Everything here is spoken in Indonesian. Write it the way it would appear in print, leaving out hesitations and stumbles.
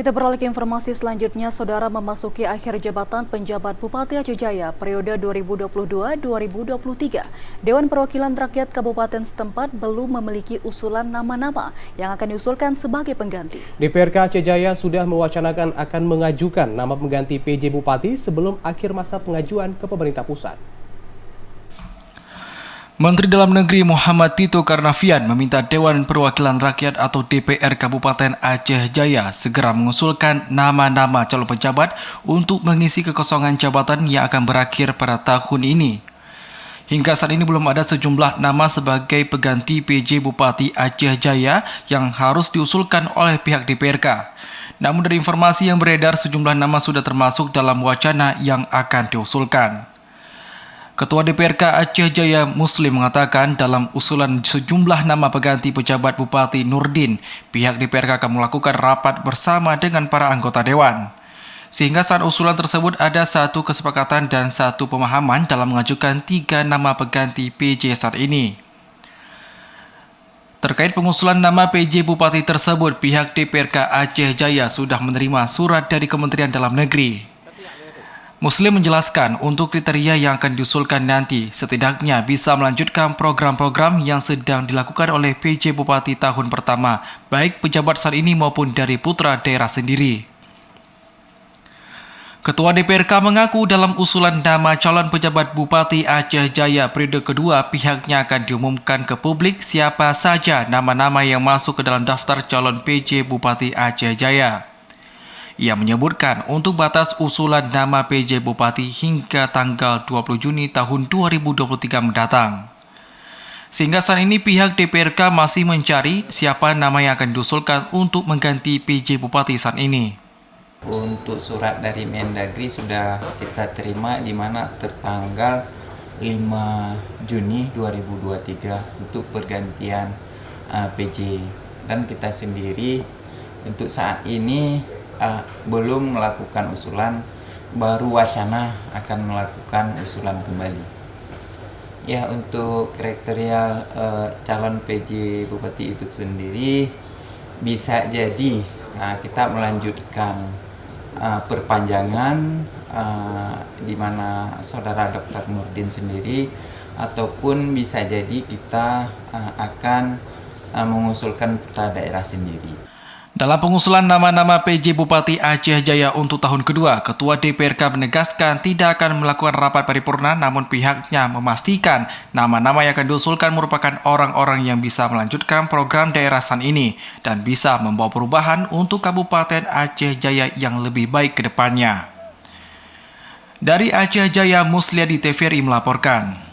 Kita beralih ke informasi selanjutnya, Saudara. Memasuki akhir jabatan penjabat Bupati Aceh Jaya periode 2022-2023. Dewan Perwakilan Rakyat Kabupaten setempat belum memiliki usulan nama-nama yang akan diusulkan sebagai pengganti. DPRK Aceh Jaya sudah mewacanakan akan mengajukan nama pengganti PJ Bupati sebelum akhir masa pengajuan ke pemerintah pusat. Menteri Dalam Negeri Muhammad Tito Karnavian meminta Dewan Perwakilan Rakyat atau DPR Kabupaten Aceh Jaya segera mengusulkan nama-nama calon pejabat untuk mengisi kekosongan jabatan yang akan berakhir pada tahun ini. Hingga saat ini belum ada sejumlah nama sebagai pengganti PJ Bupati Aceh Jaya yang harus diusulkan oleh pihak DPRK. Namun dari informasi yang beredar, sejumlah nama sudah termasuk dalam wacana yang akan diusulkan. Ketua DPRK Aceh Jaya Muslim mengatakan dalam usulan sejumlah nama pengganti pejabat Bupati Nurdin, pihak DPRK akan melakukan rapat bersama dengan para anggota Dewan. Sehingga saat usulan tersebut ada satu kesepakatan dan satu pemahaman dalam mengajukan 3 nama pengganti PJ saat ini. Terkait pengusulan nama PJ Bupati tersebut, pihak DPRK Aceh Jaya sudah menerima surat dari Kementerian Dalam Negeri. Muslim menjelaskan untuk kriteria yang akan diusulkan nanti, setidaknya bisa melanjutkan program-program yang sedang dilakukan oleh PJ Bupati tahun pertama, baik pejabat saat ini maupun dari putra daerah sendiri. Ketua DPRK mengaku dalam usulan nama calon pejabat Bupati Aceh Jaya periode kedua, pihaknya akan diumumkan ke publik siapa saja nama-nama yang masuk ke dalam daftar calon PJ Bupati Aceh Jaya. Ia menyebutkan untuk batas usulan nama PJ Bupati hingga tanggal 20 Juni tahun 2023 mendatang. Sehingga saat ini pihak DPRK masih mencari siapa nama yang akan diusulkan untuk mengganti PJ Bupati saat ini. Untuk surat dari Mendagri sudah kita terima di mana tertanggal 5 Juni 2023 untuk pergantian PJ. Dan kita sendiri untuk saat ini belum melakukan usulan, baru wacana akan melakukan usulan kembali. Ya, untuk kriteria calon PJ Bupati itu sendiri bisa jadi kita melanjutkan perpanjangan di mana saudara Dr. Nurdin sendiri, ataupun bisa jadi kita akan mengusulkan putra daerah sendiri. Dalam pengusulan nama-nama PJ Bupati Aceh Jaya untuk tahun kedua, Ketua DPRK menegaskan tidak akan melakukan rapat paripurna, namun pihaknya memastikan nama-nama yang akan diusulkan merupakan orang-orang yang bisa melanjutkan program daerah SAN ini dan bisa membawa perubahan untuk Kabupaten Aceh Jaya yang lebih baik ke depannya. Dari Aceh Jaya, Musliadi TVRI melaporkan.